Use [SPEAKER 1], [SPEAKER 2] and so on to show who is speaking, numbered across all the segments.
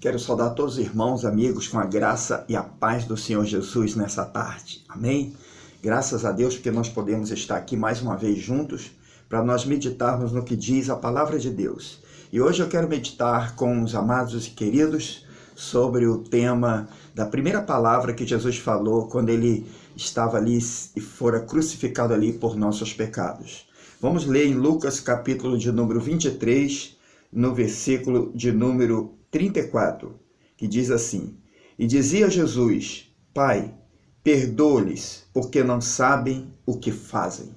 [SPEAKER 1] Quero saudar todos os irmãos, amigos, com a graça e a paz do Senhor Jesus nessa tarde. Amém? Graças a Deus porque nós podemos estar aqui mais uma vez juntos para nós meditarmos no que diz a palavra de Deus. E hoje eu quero meditar com os amados e queridos sobre o tema da primeira palavra que Jesus falou quando ele estava ali e fora crucificado ali por nossos pecados. Vamos ler em Lucas capítulo de número 23, no versículo de número 34, que diz assim: E dizia Jesus: Pai, perdoa-lhes, porque não sabem o que fazem.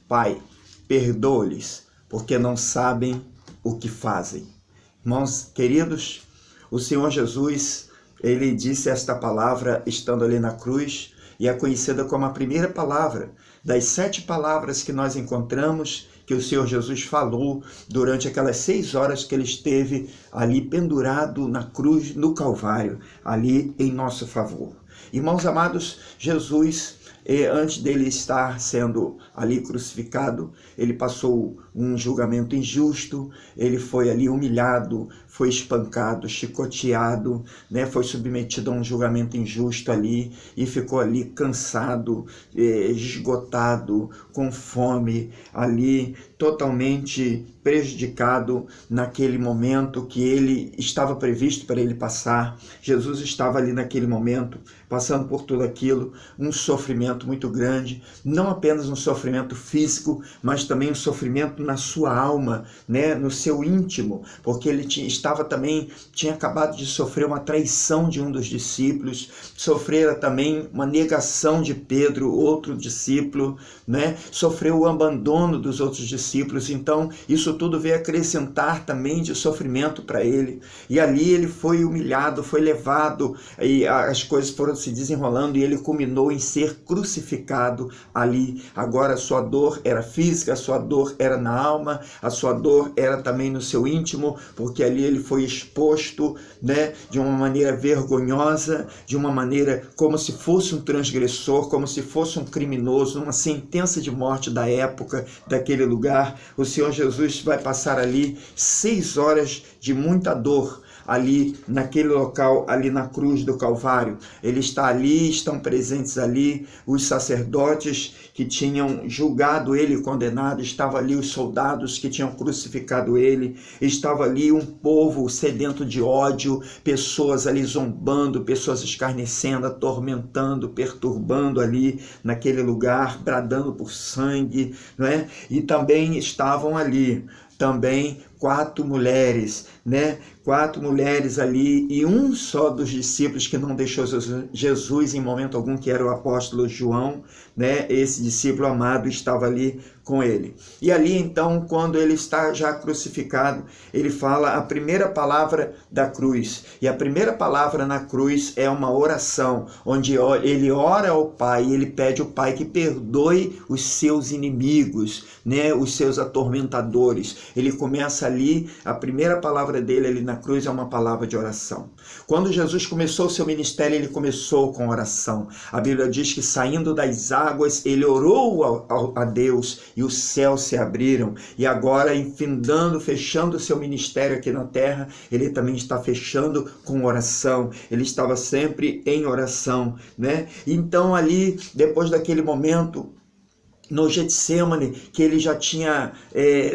[SPEAKER 1] Pai, perdoa-lhes, porque não sabem o que fazem. Irmãos queridos, o Senhor Jesus, ele disse esta palavra estando ali na cruz, e é conhecida como a primeira palavra das 7 palavras que nós encontramos que o Senhor Jesus falou durante aquelas 6 horas que ele esteve ali pendurado na cruz, no Calvário, ali em nosso favor. Irmãos amados, Jesus, antes dele estar sendo ali crucificado, ele passou um julgamento injusto, ele foi ali humilhado, foi espancado, chicoteado, né? Foi submetido a um julgamento injusto ali e ficou ali cansado, esgotado, com fome, ali totalmente prejudicado naquele momento que ele estava previsto para ele passar. Jesus estava ali naquele momento, passando por tudo aquilo, um sofrimento muito grande, não apenas um sofrimento físico, mas também um sofrimento na sua alma, né, no seu íntimo, porque ele tinha acabado de sofrer uma traição de um dos discípulos, sofrera também uma negação de Pedro, outro discípulo, né, sofreu o abandono dos outros discípulos. Então isso tudo veio acrescentar também de sofrimento para ele, e ali ele foi humilhado, foi levado, e as coisas foram se desenrolando e ele culminou em ser crucificado ali. Agora a sua dor era física, a sua dor era na alma, a sua dor era também no seu íntimo, porque ali ele foi exposto, né, de uma maneira vergonhosa, de uma maneira como se fosse um transgressor, como se fosse um criminoso, uma sentença de morte da época, daquele lugar. O Senhor Jesus vai passar ali 6 horas de muita dor, ali naquele local, ali na cruz do Calvário. Ele está ali, estão presentes ali os sacerdotes que tinham julgado ele condenado, estavam ali os soldados que tinham crucificado ele, estava ali um povo sedento de ódio, pessoas ali zombando, pessoas escarnecendo, atormentando, perturbando ali naquele lugar, bradando por sangue, não é? E também estavam ali também 4 mulheres, né? 4 mulheres ali e um só dos discípulos que não deixou Jesus em momento algum, que era o apóstolo João, né? Esse discípulo amado estava ali com ele. E ali então, quando ele está já crucificado, ele fala a primeira palavra da cruz. E a primeira palavra na cruz é uma oração, onde ele ora ao Pai, ele pede ao Pai que perdoe os seus inimigos, né? Os seus atormentadores. Ele começa ali, a primeira palavra dele ali na cruz é uma palavra de oração. Quando Jesus começou o seu ministério, ele começou com oração. A Bíblia diz que saindo das águas, ele orou a Deus e os céus se abriram. E agora, fechando o seu ministério aqui na terra, ele também está fechando com oração. Ele estava sempre em oração, né? Então ali, depois daquele momento, no Getsemane, que ele já tinha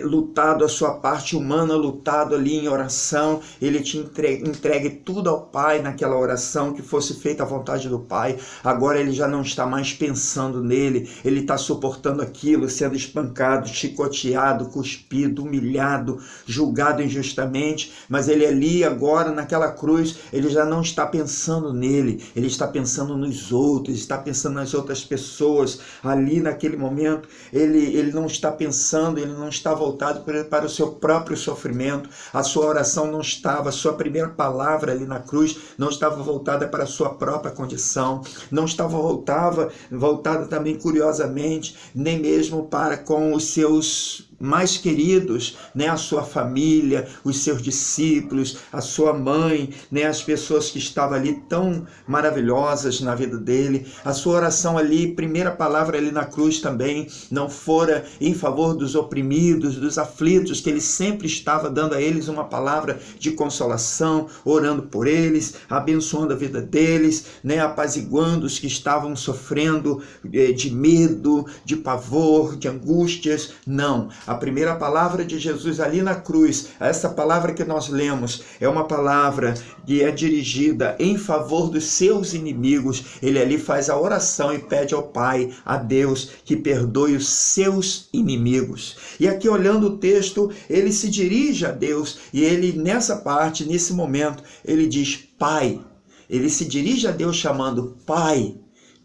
[SPEAKER 1] lutado a sua parte humana, lutado ali em oração, ele tinha entregue tudo ao Pai naquela oração, que fosse feita a vontade do Pai. Agora ele já não está mais pensando nele, ele está suportando aquilo, sendo espancado, chicoteado, cuspido, humilhado, julgado injustamente, mas ele ali agora naquela cruz, ele já não está pensando nele, ele está pensando nos outros, está pensando nas outras pessoas. Ali naquele momento, ele não está pensando, ele não está voltado para o seu próprio sofrimento, a sua oração não estava, a sua primeira palavra ali na cruz não estava voltada para a sua própria condição, não estava voltada também curiosamente, nem mesmo para com os seus mais queridos, né, a sua família, os seus discípulos, a sua mãe, né, as pessoas que estavam ali tão maravilhosas na vida dele. A sua oração ali, primeira palavra ali na cruz também, não fora em favor dos oprimidos, dos aflitos, que ele sempre estava dando a eles uma palavra de consolação, orando por eles, abençoando a vida deles, né, apaziguando os que estavam sofrendo de medo, de pavor, de angústias. Não. A primeira palavra de Jesus ali na cruz, essa palavra que nós lemos, é uma palavra que é dirigida em favor dos seus inimigos. Ele ali faz a oração e pede ao Pai, a Deus, que perdoe os seus inimigos. E aqui, olhando o texto, ele se dirige a Deus e ele, nessa parte, nesse momento, ele diz: Pai. Ele se dirige a Deus chamando: Pai,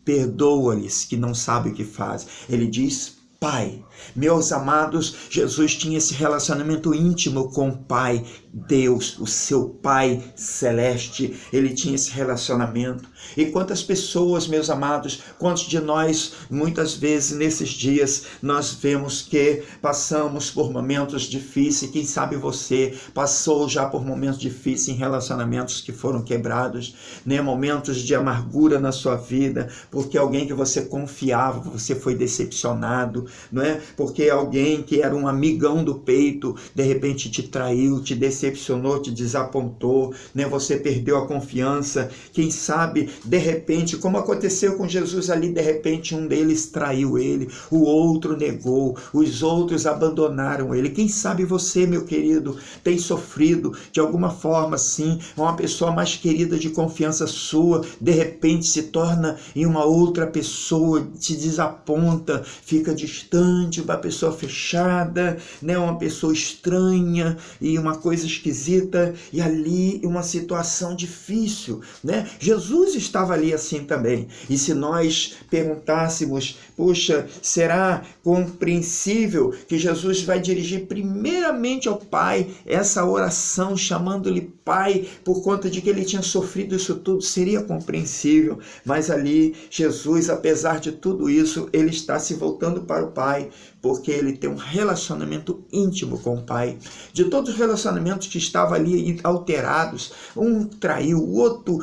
[SPEAKER 1] perdoa-lhes que não sabem o que fazem. Ele diz: Pai. Meus amados, Jesus tinha esse relacionamento íntimo com o Pai, Deus, o seu Pai celeste. Ele tinha esse relacionamento. E quantas pessoas, meus amados, quantos de nós, muitas vezes nesses dias, nós vemos que passamos por momentos difíceis. Quem sabe você passou já por momentos difíceis em relacionamentos que foram quebrados, né? Momentos de amargura na sua vida, porque alguém que você confiava, você foi decepcionado, não é? Porque alguém que era um amigão do peito, de repente te traiu, te decepcionou, te desapontou, né? Você perdeu a confiança. Quem sabe, de repente, como aconteceu com Jesus ali, de repente um deles traiu ele, o outro negou, os outros abandonaram ele. Quem sabe você, meu querido, tem sofrido de alguma forma assim, uma pessoa mais querida de confiança sua, de repente se torna em uma outra pessoa, te desaponta, fica distante, uma pessoa fechada, né? Uma pessoa estranha e uma coisa esquisita, e ali uma situação difícil, né? Jesus estava ali assim também. E se nós perguntássemos, puxa, será compreensível que Jesus vai dirigir primeiramente ao Pai essa oração, chamando-lhe Pai, por conta de que ele tinha sofrido isso tudo? Seria compreensível, mas ali Jesus, apesar de tudo isso, ele está se voltando para o Pai, porque ele tem um relacionamento íntimo com o Pai. De todos os relacionamentos que estavam ali alterados, um traiu, o outro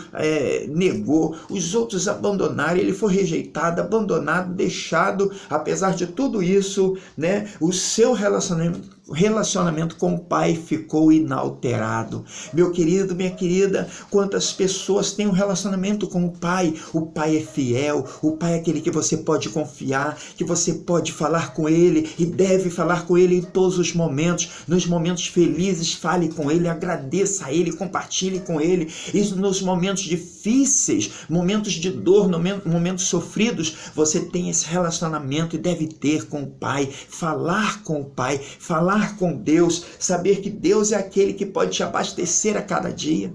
[SPEAKER 1] negou, os outros abandonaram, ele foi rejeitado, abandonado, deixado. Apesar de tudo isso, né, o seu relacionamento com o Pai ficou inalterado. Meu querido, minha querida, quantas pessoas têm um relacionamento com o Pai? O Pai é fiel, o Pai é aquele que você pode confiar, que você pode falar com ele e deve falar com ele em todos os momentos. Nos momentos felizes, fale com ele, agradeça a ele, compartilhe com ele. E nos momentos difíceis, momentos de dor, momentos sofridos, você tem esse relacionamento e deve ter com o Pai, falar com o Pai, falar com Deus, saber que Deus é aquele que pode te abastecer a cada dia.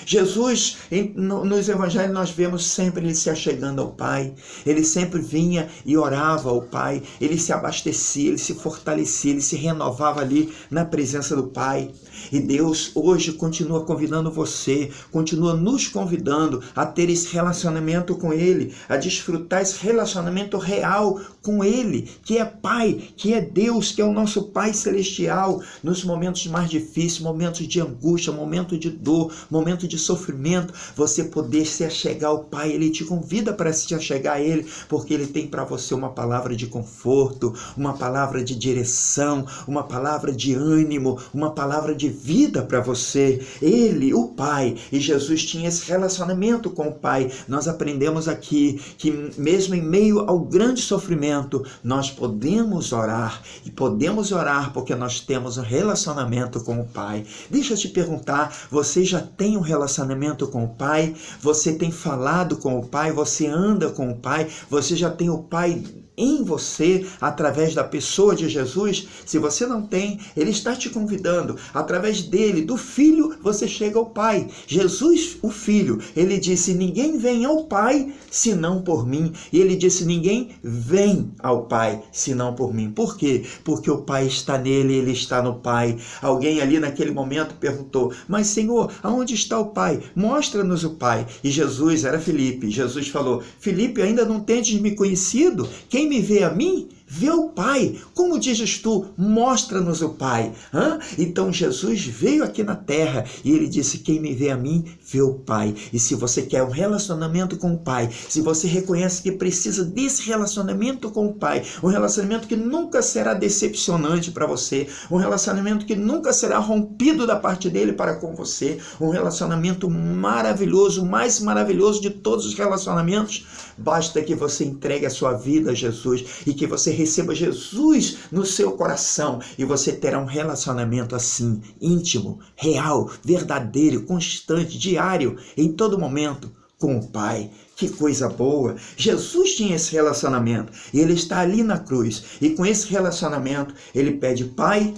[SPEAKER 1] Jesus, nos evangelhos nós vemos sempre ele se achegando ao Pai, ele sempre vinha e orava ao Pai, ele se abastecia, ele se fortalecia, ele se renovava ali na presença do Pai. E Deus hoje continua convidando você, continua nos convidando a ter esse relacionamento com Ele, a desfrutar esse relacionamento real com Ele, que é Pai, que é Deus, que é o nosso Pai celestial. Nos momentos mais difíceis, momentos de angústia, momento de dor, momento de sofrimento, você poder se achegar ao Pai. Ele te convida para se achegar a Ele, porque Ele tem para você uma palavra de conforto, uma palavra de direção, uma palavra de ânimo, uma palavra de vida para você. Ele, o Pai, e Jesus tinha esse relacionamento com o Pai. Nós aprendemos aqui que mesmo em meio ao grande sofrimento, nós podemos orar, e podemos orar porque nós temos um relacionamento com o Pai. Deixa eu te perguntar, você já tem um relacionamento com o Pai? Você tem falado com o Pai? Você anda com o Pai? Você já tem o Pai em você, através da pessoa de Jesus? Se você não tem, Ele está te convidando. Através dele, do Filho, você chega ao Pai. Jesus, o Filho, Ele disse: ninguém vem ao Pai, senão por mim. E Ele disse: ninguém vem ao Pai, senão por mim. Por quê? Porque o Pai está nele, Ele está no Pai. Alguém ali naquele momento perguntou: mas Senhor, aonde está o Pai? Mostra-nos o Pai. E Jesus, era Filipe, Jesus falou: Filipe, ainda não tendes me conhecido? Quem me vê a mim, vê o Pai. Como dizes tu, mostra-nos o Pai. Então Jesus veio aqui na terra e ele disse, quem me vê a mim, vê o Pai. E se você quer um relacionamento com o Pai, se você reconhece que precisa desse relacionamento com o Pai, um relacionamento que nunca será decepcionante para você, um relacionamento que nunca será rompido da parte dele para com você, um relacionamento maravilhoso, o mais maravilhoso de todos os relacionamentos, basta que você entregue a sua vida a Jesus e que você receba Jesus no seu coração e você terá um relacionamento assim, íntimo, real, verdadeiro, constante, diário, em todo momento, com o Pai. Que coisa boa! Jesus tinha esse relacionamento e ele está ali na cruz e com esse relacionamento ele pede, Pai,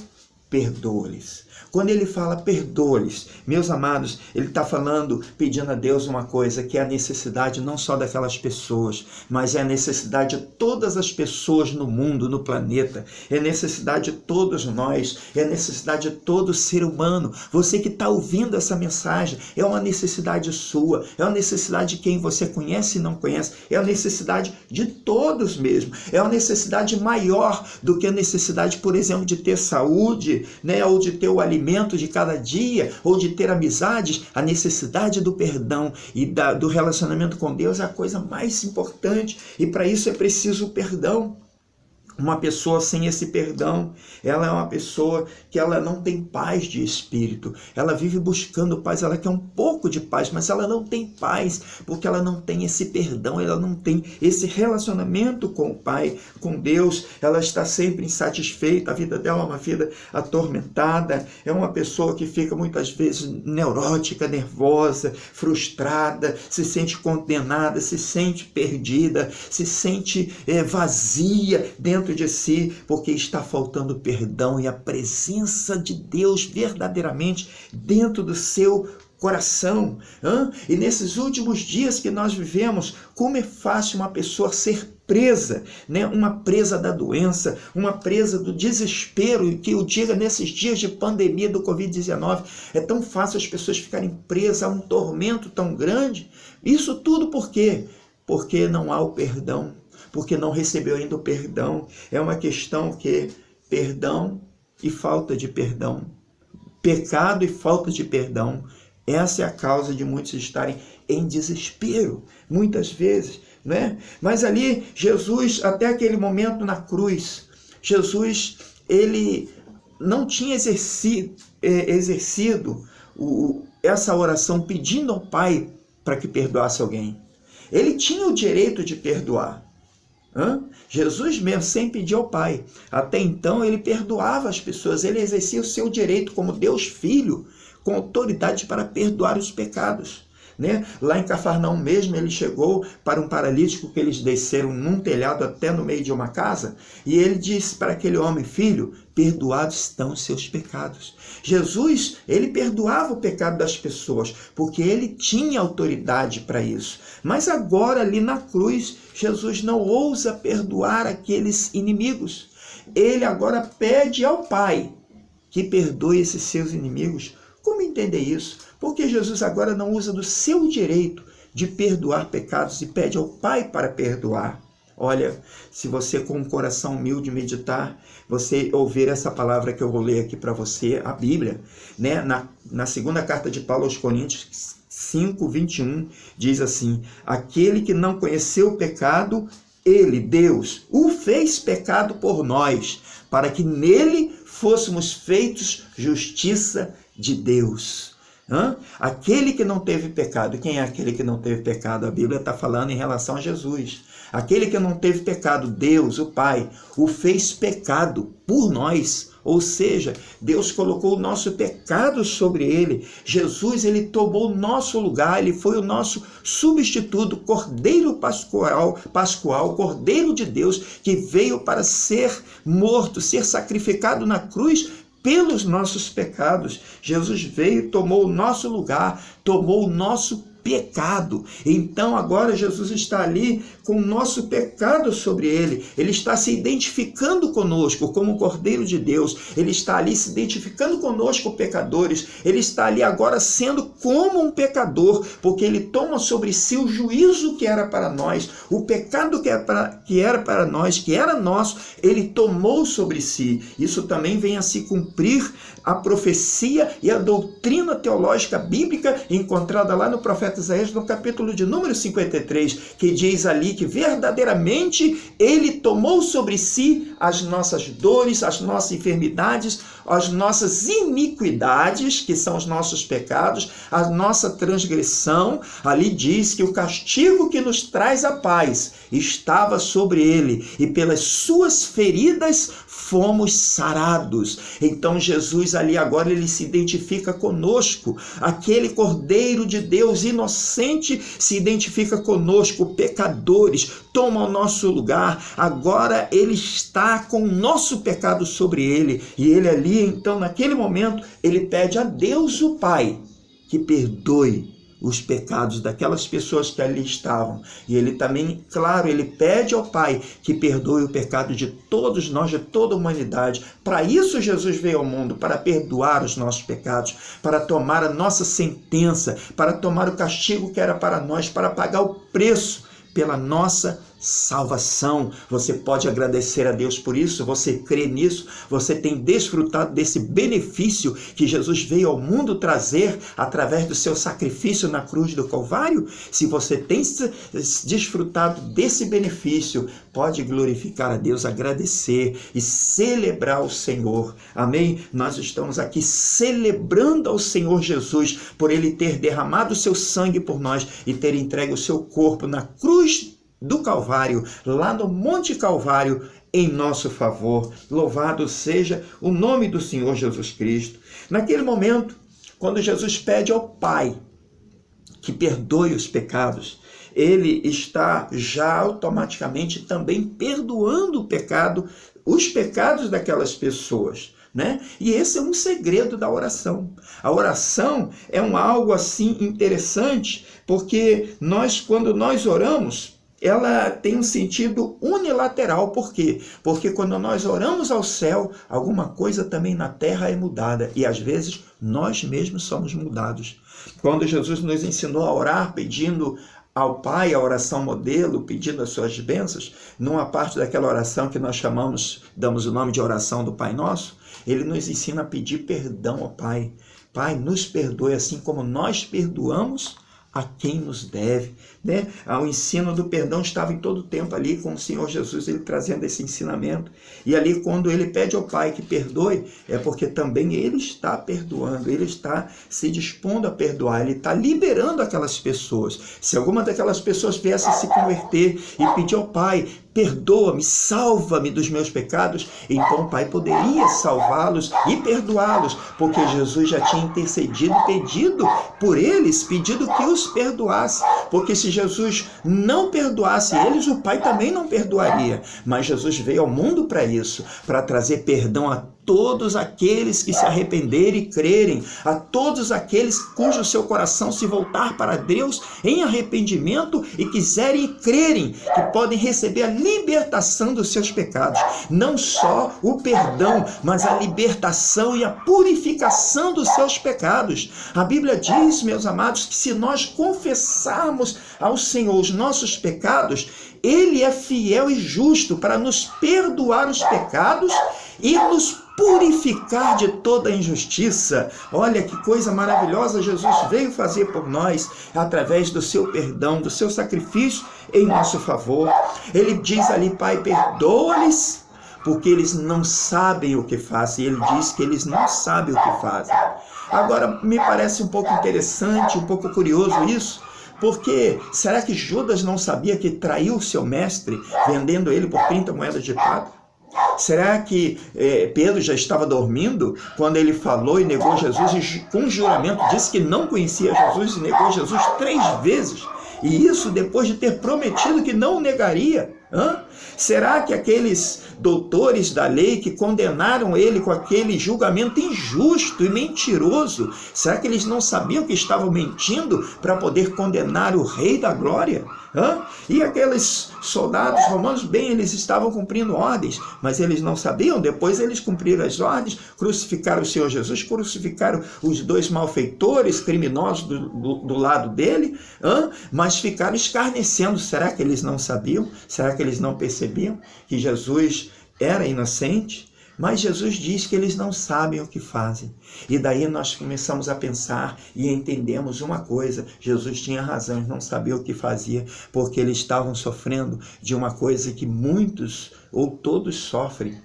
[SPEAKER 1] perdoa-lhes. Quando ele fala perdoa-lhes, meus amados, ele está falando, pedindo a Deus uma coisa, que é a necessidade não só daquelas pessoas, mas é a necessidade de todas as pessoas no mundo, no planeta, é a necessidade de todos nós, é a necessidade de todo ser humano. Você que está ouvindo essa mensagem, é uma necessidade sua, é uma necessidade de quem você conhece e não conhece, é a necessidade de todos mesmo, é uma necessidade maior do que a necessidade, por exemplo, de ter saúde, né, ou de ter o alimento de cada dia, ou de ter amizades. A necessidade do perdão e do relacionamento com Deus é a coisa mais importante, e para isso é preciso o perdão. Uma pessoa sem esse perdão, ela é uma pessoa que ela não tem paz de espírito. Ela vive buscando paz, ela quer um pouco de paz, mas ela não tem paz, porque ela não tem esse perdão, ela não tem esse relacionamento com o Pai, com Deus. Ela está sempre insatisfeita, a vida dela é uma vida atormentada, é uma pessoa que fica muitas vezes neurótica, nervosa, frustrada, se sente condenada, se sente perdida, se sente vazia dentro de si, porque está faltando perdão e a presença de Deus verdadeiramente dentro do seu coração. E nesses últimos dias que nós vivemos, como é fácil uma pessoa ser presa, né? Uma presa da doença, uma presa do desespero, e que eu diga nesses dias de pandemia do Covid-19, é tão fácil as pessoas ficarem presas a um tormento tão grande. Isso tudo por quê? Porque não há o perdão, porque não recebeu ainda o perdão. É uma questão que perdão e falta de perdão, pecado e falta de perdão, essa é a causa de muitos estarem em desespero, muitas vezes, né? Mas ali, Jesus, até aquele momento na cruz, Jesus, ele não tinha exercido essa oração pedindo ao Pai para que perdoasse alguém. Ele tinha o direito de perdoar. Jesus mesmo, sem pedir ao Pai. Até então ele perdoava as pessoas, ele exercia o seu direito como Deus Filho, com autoridade para perdoar os pecados. Né? Lá em Cafarnaum mesmo, ele chegou para um paralítico que eles desceram num telhado até no meio de uma casa, e ele disse para aquele homem, filho, perdoados estão os seus pecados. Jesus, ele perdoava o pecado das pessoas, porque ele tinha autoridade para isso. Mas agora ali na cruz, Jesus não ousa perdoar aqueles inimigos. Ele agora pede ao Pai que perdoe esses seus inimigos. Como entender isso? Porque Jesus agora não usa do seu direito de perdoar pecados e pede ao Pai para perdoar. Olha, se você com um coração humilde meditar, você ouvir essa palavra que eu vou ler aqui para você, a Bíblia, né? Na segunda carta de Paulo aos Coríntios 5:21, diz assim, aquele que não conheceu o pecado, ele, Deus, o fez pecado por nós, para que nele fôssemos feitos justiça de Deus. Aquele que não teve pecado. Quem é aquele que não teve pecado? A Bíblia está falando em relação a Jesus. Aquele que não teve pecado, Deus, o Pai, o fez pecado por nós. Ou seja, Deus colocou o nosso pecado sobre ele. Jesus, ele tomou o nosso lugar, ele foi o nosso substituto, Cordeiro Pascual, Cordeiro de Deus, que veio para ser morto, ser sacrificado na cruz pelos nossos pecados. Jesus veio e tomou o nosso lugar, tomou o nosso pecado. Então agora Jesus está ali com o nosso pecado sobre ele. Ele está se identificando conosco como o Cordeiro de Deus. Ele está ali se identificando conosco, pecadores. Ele está ali agora sendo como um pecador, porque ele toma sobre si o juízo que era para nós, o pecado que era para nós, que era nosso, ele tomou sobre si. Isso também vem a se cumprir a profecia e a doutrina teológica bíblica encontrada lá no profeta Isaías, no capítulo de número 53, que diz ali que verdadeiramente ele tomou sobre si as nossas dores, as nossas enfermidades, as nossas iniquidades, que são os nossos pecados, a nossa transgressão. Ali diz que o castigo que nos traz a paz estava sobre ele, e pelas suas feridas fomos sarados. Então Jesus ali agora ele se identifica conosco, aquele Cordeiro de Deus inocente se identifica conosco, pecadores, toma o nosso lugar. Agora ele está com o nosso pecado sobre ele, e ele ali então naquele momento ele pede a Deus o Pai que perdoe os pecados daquelas pessoas que ali estavam. E ele também, claro, ele pede ao Pai que perdoe o pecado de todos nós, de toda a humanidade. Para isso Jesus veio ao mundo, para perdoar os nossos pecados, para tomar a nossa sentença, para tomar o castigo que era para nós, para pagar o preço pela nossa salvação. Você pode agradecer a Deus por isso? Você crê nisso? Você tem desfrutado desse benefício que Jesus veio ao mundo trazer através do seu sacrifício na cruz do Calvário? Se você tem desfrutado desse benefício, pode glorificar a Deus, agradecer e celebrar o Senhor. Amém? Nós estamos aqui celebrando ao Senhor Jesus por ele ter derramado o seu sangue por nós e ter entregue o seu corpo na cruz do Calvário, lá no Monte Calvário, em nosso favor. Louvado seja o nome do Senhor Jesus Cristo. Naquele momento, quando Jesus pede ao Pai que perdoe os pecados, ele está já automaticamente também perdoando o pecado, os pecados daquelas pessoas, né? E esse é um segredo da oração. A oração é algo assim interessante, porque quando nós oramos, ela tem um sentido unilateral. Por quê? Porque quando nós oramos ao céu, alguma coisa também na terra é mudada. E às vezes nós mesmos somos mudados. Quando Jesus nos ensinou a orar pedindo ao Pai, a oração modelo, pedindo as suas bênçãos, numa parte daquela oração que nós damos o nome de oração do Pai Nosso, ele nos ensina a pedir perdão ao Pai. Pai, nos perdoe assim como nós perdoamos a quem nos deve, né? O ensino do perdão estava em todo o tempo ali com o Senhor Jesus, ele trazendo esse ensinamento. E ali quando ele pede ao Pai que perdoe, é porque também ele está perdoando, ele está se dispondo a perdoar, ele está liberando aquelas pessoas. Se alguma daquelas pessoas viesse a se converter e pedir ao Pai, perdoa-me, salva-me dos meus pecados, então o Pai poderia salvá-los e perdoá-los, porque Jesus já tinha intercedido, pedido por eles, pedido que os perdoasse, porque se Jesus não perdoasse eles, o Pai também não perdoaria. Mas Jesus veio ao mundo para isso, para trazer perdão a todos aqueles que se arrependerem e crerem, a todos aqueles cujo seu coração se voltar para Deus em arrependimento e quiserem e crerem que podem receber a libertação dos seus pecados. Não só o perdão, mas a libertação e a purificação dos seus pecados. A Bíblia diz, meus amados, que se nós confessarmos ao Senhor os nossos pecados, Ele é fiel e justo para nos perdoar os pecados e nos purificar de toda injustiça. Olha que coisa maravilhosa Jesus veio fazer por nós, através do seu perdão, do seu sacrifício em nosso favor. Ele diz ali, Pai, perdoa-lhes, porque eles não sabem o que fazem. Ele diz que eles não sabem o que fazem. Agora, me parece um pouco interessante, um pouco curioso isso, porque será que Judas não sabia que traiu o seu mestre, vendendo ele por 30 moedas de prata? Será que Pedro já estava dormindo quando ele falou e negou Jesus e com juramento disse que não conhecia Jesus e negou Jesus 3 vezes? E isso depois de ter prometido que não o negaria. Será que aqueles doutores da lei que condenaram ele com aquele julgamento injusto e mentiroso, será que eles não sabiam que estavam mentindo para poder condenar o Rei da Glória? E aqueles soldados romanos, bem, eles estavam cumprindo ordens, mas eles não sabiam. Depois eles cumpriram as ordens, crucificaram o Senhor Jesus, crucificaram os 2 malfeitores, criminosos do lado dele, mas ficaram escarnecendo. Será que eles não sabiam? Será que eles não percebiam que Jesus era inocente? Mas Jesus diz que eles não sabem o que fazem. E daí nós começamos a pensar e entendemos uma coisa. Jesus tinha razão em não saber o que fazia, porque eles estavam sofrendo de uma coisa que muitos ou todos sofrem.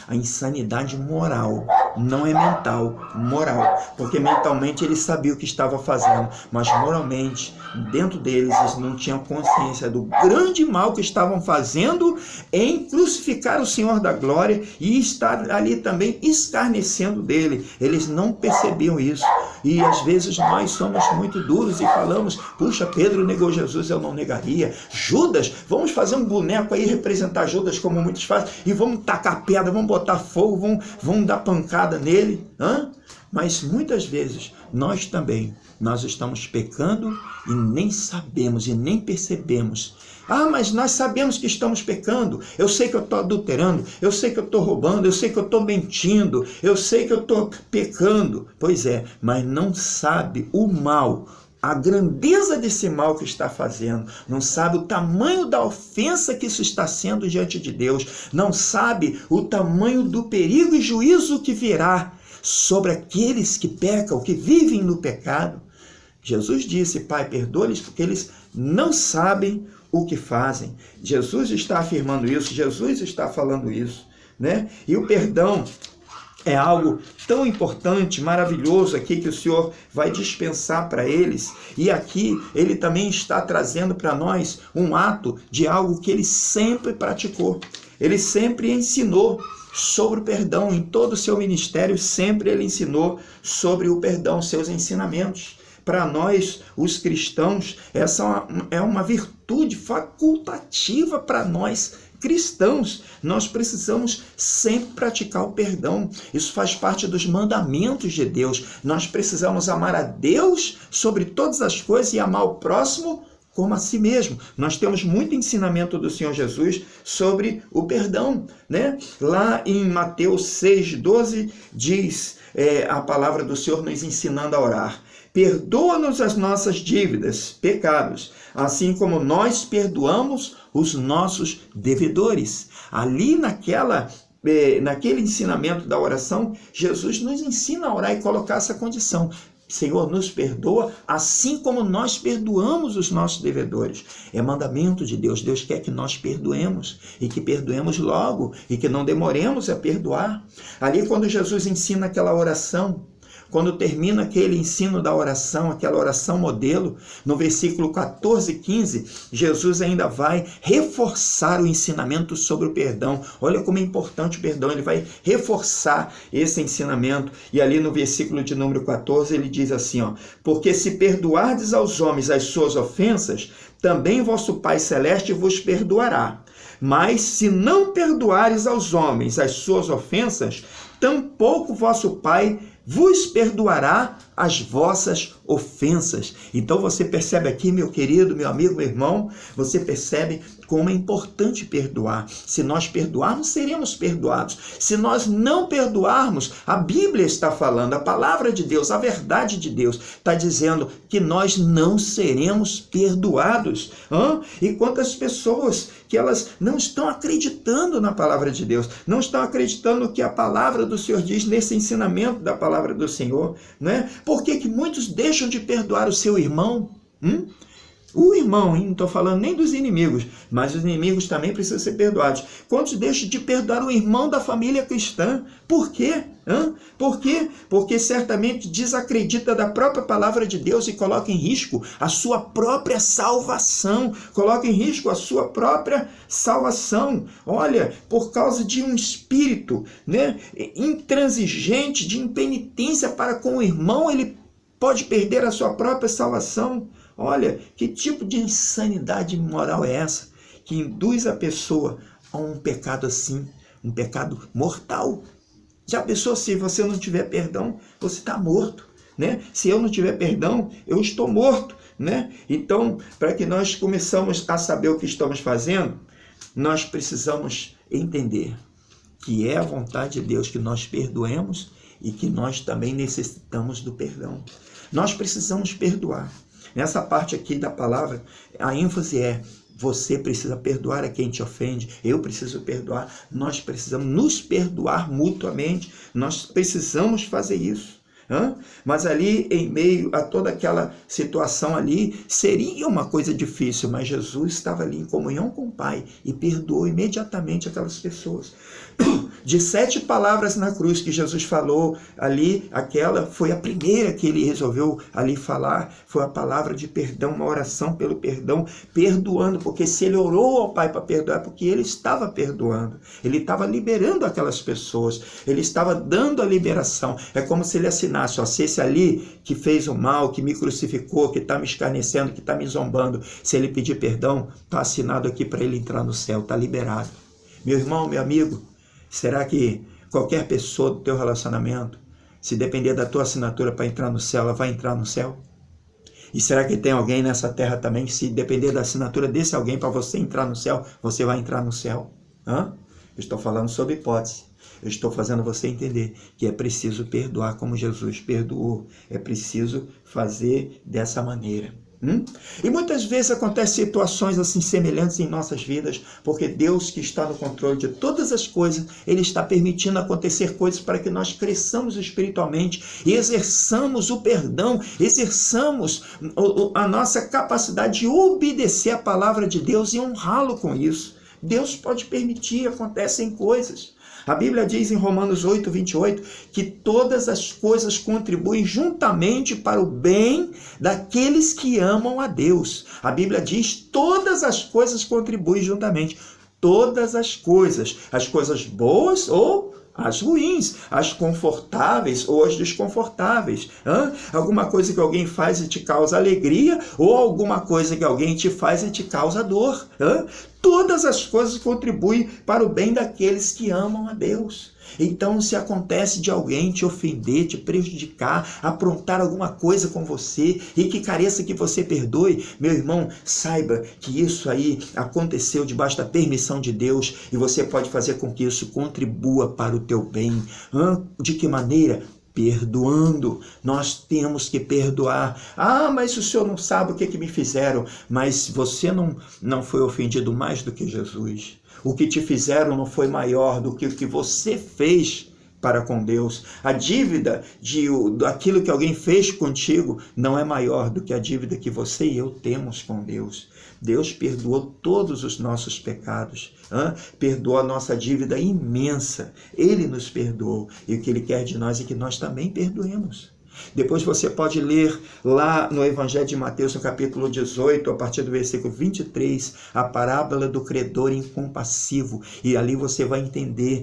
[SPEAKER 1] A insanidade moral, não é mental, moral, porque mentalmente eles sabiam o que estava fazendo, mas moralmente, dentro deles, eles não tinham consciência do grande mal que estavam fazendo em crucificar o Senhor da Glória e estar ali também escarnecendo dele. Eles não percebiam isso, e às vezes nós somos muito duros e falamos, puxa, Pedro negou Jesus, eu não negaria. Judas, vamos fazer um boneco aí, representar Judas como muitos fazem, e vamos tacar pedra, vamos botar fogo, vamos dar pancada nele. Mas muitas vezes nós estamos pecando e nem sabemos e nem percebemos. Mas nós sabemos que estamos pecando. Eu sei que eu estou adulterando, eu sei que eu estou roubando, eu sei que eu estou mentindo, eu sei que eu estou pecando. Pois é, mas não sabe o mal, a grandeza desse mal que está fazendo, não sabe o tamanho da ofensa que isso está sendo diante de Deus, não sabe o tamanho do perigo e juízo que virá sobre aqueles que pecam, que vivem no pecado. Jesus disse, Pai, perdoa-lhes porque eles não sabem o que fazem. Jesus está afirmando isso, Jesus está falando isso, né? E o perdão é algo tão importante, maravilhoso aqui que o Senhor vai dispensar para eles. E aqui ele também está trazendo para nós um ato de algo que ele sempre praticou. Ele sempre ensinou sobre o perdão. Em todo o seu ministério, sempre ele ensinou sobre o perdão, seus ensinamentos. Para nós, os cristãos, essa é uma virtude facultativa para nós cristãos. Nós precisamos sempre praticar o perdão. Isso faz parte dos mandamentos de Deus. Nós precisamos amar a Deus sobre todas as coisas e amar o próximo como a si mesmo. Nós temos muito ensinamento do Senhor Jesus sobre o perdão, né? Lá em Mateus 6,12 diz a palavra do Senhor nos ensinando a orar. Perdoa-nos as nossas dívidas, pecados, assim como nós perdoamos os nossos devedores. Ali naquele ensinamento da oração, Jesus nos ensina a orar e colocar essa condição. Senhor, nos perdoa, assim como nós perdoamos os nossos devedores. É mandamento de Deus. Deus quer que nós perdoemos e que perdoemos logo e que não demoremos a perdoar. Ali quando Jesus ensina aquela oração, quando termina aquele ensino da oração, aquela oração modelo, no versículo 14 e 15, Jesus ainda vai reforçar o ensinamento sobre o perdão. Olha como é importante o perdão, ele vai reforçar esse ensinamento. E ali no versículo de número 14, ele diz assim, porque se perdoardes aos homens as suas ofensas, também vosso Pai Celeste vos perdoará. Mas se não perdoares aos homens as suas ofensas, tampouco vosso Pai vos perdoará as vossas ofensas. Então você percebe aqui, meu querido, meu amigo, meu irmão, você percebe como é importante perdoar. Se nós perdoarmos, seremos perdoados. Se nós não perdoarmos, a Bíblia está falando, a palavra de Deus, a verdade de Deus, está dizendo que nós não seremos perdoados. E quantas pessoas que elas não estão acreditando na palavra de Deus, não estão acreditando no que a palavra do Senhor diz nesse ensinamento da palavra do Senhor, né? Por que muitos deixam de perdoar o seu irmão? O irmão, não estou falando nem dos inimigos, mas os inimigos também precisam ser perdoados. Quantos deixam de perdoar o irmão da família cristã? Por quê? Por quê? Porque certamente desacredita da própria palavra de Deus e coloca em risco a sua própria salvação. Coloca em risco a sua própria salvação. Olha, por causa de um espírito, né, intransigente, de impenitência para com o irmão, ele pode perder a sua própria salvação. Olha, que tipo de insanidade moral é essa que induz a pessoa a um pecado assim, um pecado mortal? Já pensou, se você não tiver perdão, você está morto, né? Se eu não tiver perdão, eu estou morto, né? Então, para que nós começamos a saber o que estamos fazendo, nós precisamos entender que é a vontade de Deus que nós perdoemos e que nós também necessitamos do perdão. Nós precisamos perdoar. Nessa parte aqui da palavra, a ênfase é: você precisa perdoar a quem te ofende, eu preciso perdoar, nós precisamos nos perdoar mutuamente, nós precisamos fazer isso. Mas ali, em meio a toda aquela situação ali, seria uma coisa difícil, mas Jesus estava ali em comunhão com o Pai e perdoou imediatamente aquelas pessoas. De 7 palavras na cruz que Jesus falou ali, aquela foi a primeira que ele resolveu ali falar, foi a palavra de perdão, uma oração pelo perdão, perdoando, porque se ele orou ao Pai para perdoar, porque ele estava perdoando, ele estava liberando aquelas pessoas, ele estava dando a liberação. É como se ele assinasse: ó, se esse ali que fez o mal, que me crucificou, que está me escarnecendo, que está me zombando, se ele pedir perdão, está assinado aqui para ele entrar no céu, está liberado. Meu irmão, meu amigo, será que qualquer pessoa do teu relacionamento, se depender da tua assinatura para entrar no céu, ela vai entrar no céu? E será que tem alguém nessa terra também que, se depender da assinatura desse alguém para você entrar no céu, você vai entrar no céu? Eu estou falando sobre hipótese. Eu estou fazendo você entender que é preciso perdoar como Jesus perdoou. É preciso fazer dessa maneira. E muitas vezes acontecem situações assim semelhantes em nossas vidas, porque Deus, que está no controle de todas as coisas, Ele está permitindo acontecer coisas para que nós cresçamos espiritualmente e exerçamos o perdão, exerçamos a nossa capacidade de obedecer a palavra de Deus e honrá-lo com isso. Deus pode permitir, acontecem coisas. A Bíblia diz em Romanos 8, 28, que todas as coisas contribuem juntamente para o bem daqueles que amam a Deus. A Bíblia diz: todas as coisas contribuem juntamente. Todas as coisas boas ou as ruins, as confortáveis ou as desconfortáveis. Alguma coisa que alguém faz e te causa alegria, ou alguma coisa que alguém te faz e te causa dor. Todas as coisas contribuem para o bem daqueles que amam a Deus. Então, se acontece de alguém te ofender, te prejudicar, aprontar alguma coisa com você e que careça que você perdoe, meu irmão, saiba que isso aí aconteceu debaixo da permissão de Deus e você pode fazer com que isso contribua para o teu bem. De que maneira? Perdoando. Nós temos que perdoar. Mas o senhor não sabe o que me fizeram. Mas você não foi ofendido mais do que Jesus. O que te fizeram não foi maior do que o que você fez para com Deus. A dívida daquilo que alguém fez contigo não é maior do que a dívida que você e eu temos com Deus. Deus perdoou todos os nossos pecados, perdoou a nossa dívida imensa. Ele nos perdoou e o que Ele quer de nós é que nós também perdoemos. Depois você pode ler lá no Evangelho de Mateus, no capítulo 18, a partir do versículo 23, a parábola do credor incompassivo. E ali você vai entender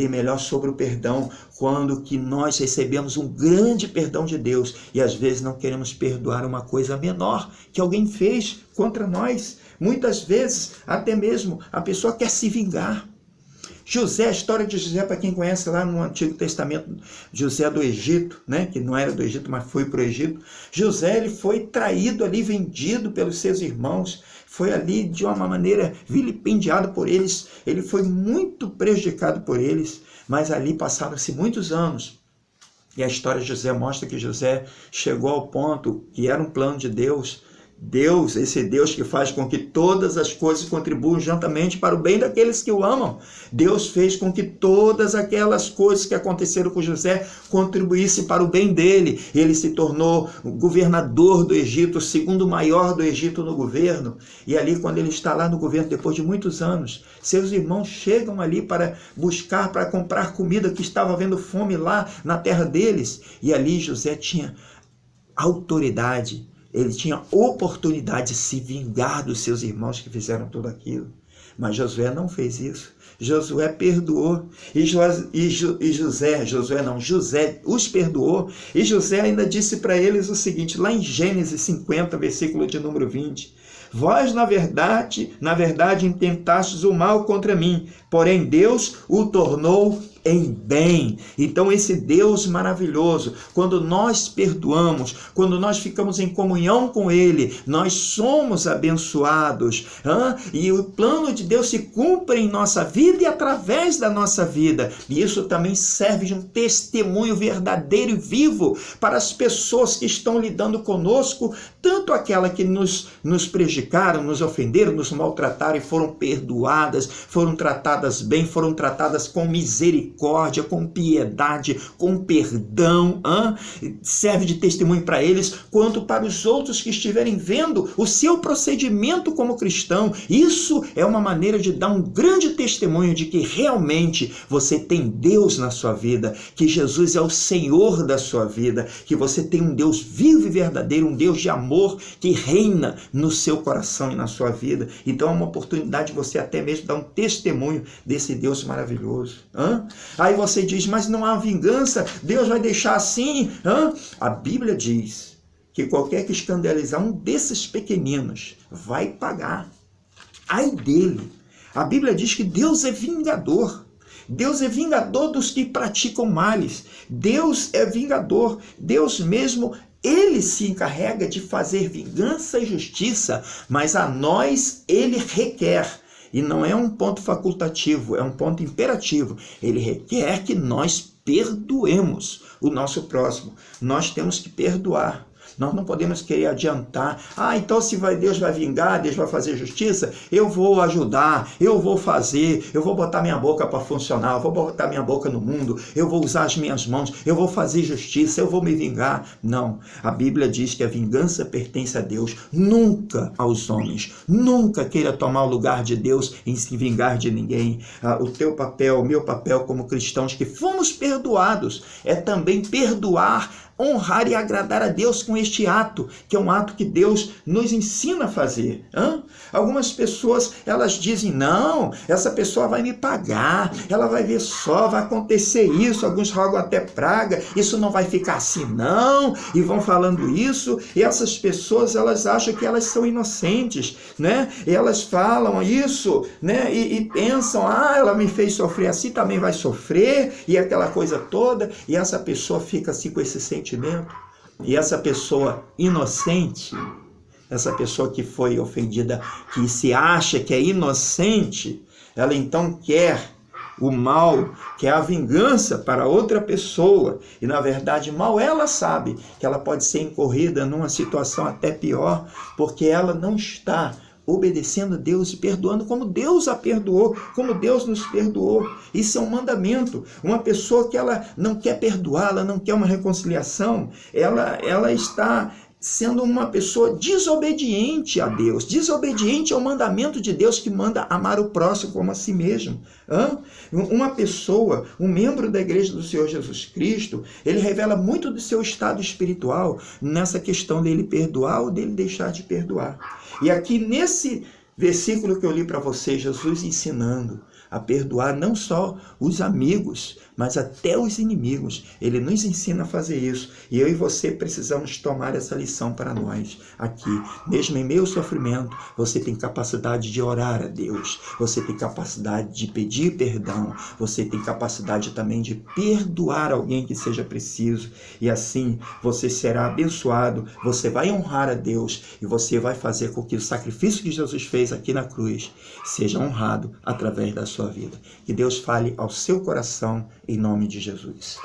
[SPEAKER 1] melhor sobre o perdão, quando que nós recebemos um grande perdão de Deus e às vezes não queremos perdoar uma coisa menor que alguém fez contra nós. Muitas vezes, até mesmo, a pessoa quer se vingar. José, a história de José, para quem conhece lá no Antigo Testamento, José do Egito, né, que não era do Egito, mas foi para o Egito. José, ele foi traído ali, vendido pelos seus irmãos, foi ali de uma maneira vilipendiado por eles, ele foi muito prejudicado por eles, mas ali passaram-se muitos anos. E a história de José mostra que José chegou ao ponto, que era um plano de Deus, Deus, esse Deus que faz com que todas as coisas contribuam juntamente para o bem daqueles que o amam. Deus fez com que todas aquelas coisas que aconteceram com José contribuíssem para o bem dele. Ele se tornou o governador do Egito, o segundo maior do Egito no governo. E ali, quando ele está lá no governo, depois de muitos anos, seus irmãos chegam ali para buscar, para comprar comida, que estava havendo fome lá na terra deles. E ali José tinha autoridade. Ele tinha oportunidade de se vingar dos seus irmãos que fizeram tudo aquilo. Mas Josué não fez isso. Josué perdoou. José os perdoou. E José ainda disse para eles o seguinte, lá em Gênesis 50, versículo de número 20. Vós, na verdade, intentastes o mal contra mim, porém Deus o tornou em bem. Então esse Deus maravilhoso, quando nós perdoamos, quando nós ficamos em comunhão com Ele, nós somos abençoados, e o plano de Deus se cumpre em nossa vida e através da nossa vida, e isso também serve de um testemunho verdadeiro e vivo para as pessoas que estão lidando conosco, tanto aquela que nos prejudicaram, nos ofenderam, nos maltrataram e foram perdoadas, foram tratadas bem, foram tratadas com misericórdia, com piedade, com perdão, serve de testemunho para eles, quanto para os outros que estiverem vendo o seu procedimento como cristão. Isso é uma maneira de dar um grande testemunho de que realmente você tem Deus na sua vida, que Jesus é o Senhor da sua vida, que você tem um Deus vivo e verdadeiro, um Deus de amor que reina no seu coração e na sua vida. Então é uma oportunidade de você até mesmo dar um testemunho desse Deus maravilhoso. Aí você diz, mas não há vingança, Deus vai deixar assim? A Bíblia diz que qualquer que escandalizar um desses pequeninos vai pagar. Ai dele. A Bíblia diz que Deus é vingador. Deus é vingador dos que praticam males. Deus é vingador. Deus mesmo, Ele se encarrega de fazer vingança e justiça, mas a nós Ele requer. E não é um ponto facultativo, é um ponto imperativo. Ele requer que nós perdoemos o nosso próximo. Nós temos que perdoar. Nós não podemos querer adiantar. Então se Deus vai vingar, Deus vai fazer justiça, eu vou ajudar, eu vou fazer, eu vou botar minha boca para funcionar, eu vou botar minha boca no mundo, eu vou usar as minhas mãos, eu vou fazer justiça, eu vou me vingar. Não, a Bíblia diz que a vingança pertence a Deus, nunca aos homens. Nunca queira tomar o lugar de Deus em se vingar de ninguém. O teu papel, o meu papel como cristãos que fomos perdoados, é também perdoar, honrar e agradar a Deus com este ato, que é um ato que Deus nos ensina a fazer. Algumas pessoas, elas dizem, não, essa pessoa vai me pagar, ela vai ver só, vai acontecer isso, alguns rogam até praga, isso não vai ficar assim não, e vão falando isso, e essas pessoas, elas acham que elas são inocentes, né? E elas falam isso, né? E pensam, ela me fez sofrer assim, também vai sofrer, e aquela coisa toda, e essa pessoa fica assim com esse sentimento. E essa pessoa inocente, essa pessoa que foi ofendida, que se acha que é inocente, ela então quer o mal, quer a vingança para outra pessoa. E na verdade, mal ela sabe que ela pode ser incorrida numa situação até pior, porque ela não está obedecendo a Deus e perdoando como Deus a perdoou, como Deus nos perdoou. Isso é um mandamento. Uma pessoa que ela não quer perdoar, ela não quer uma reconciliação, ela está sendo uma pessoa desobediente a Deus, desobediente ao mandamento de Deus que manda amar o próximo como a si mesmo. Uma pessoa, um membro da igreja do Senhor Jesus Cristo, ele revela muito do seu estado espiritual nessa questão dele perdoar ou dele deixar de perdoar. E aqui nesse versículo que eu li para vocês, Jesus ensinando a perdoar não só os amigos, mas até os inimigos. Ele nos ensina a fazer isso. E eu e você precisamos tomar essa lição para nós aqui. Mesmo em meio ao sofrimento, você tem capacidade de orar a Deus. Você tem capacidade de pedir perdão. Você tem capacidade também de perdoar alguém que seja preciso. E assim você será abençoado. Você vai honrar a Deus. E você vai fazer com que o sacrifício que Jesus fez aqui na cruz seja honrado através da sua vida. Que Deus fale ao seu coração em nome de Jesus.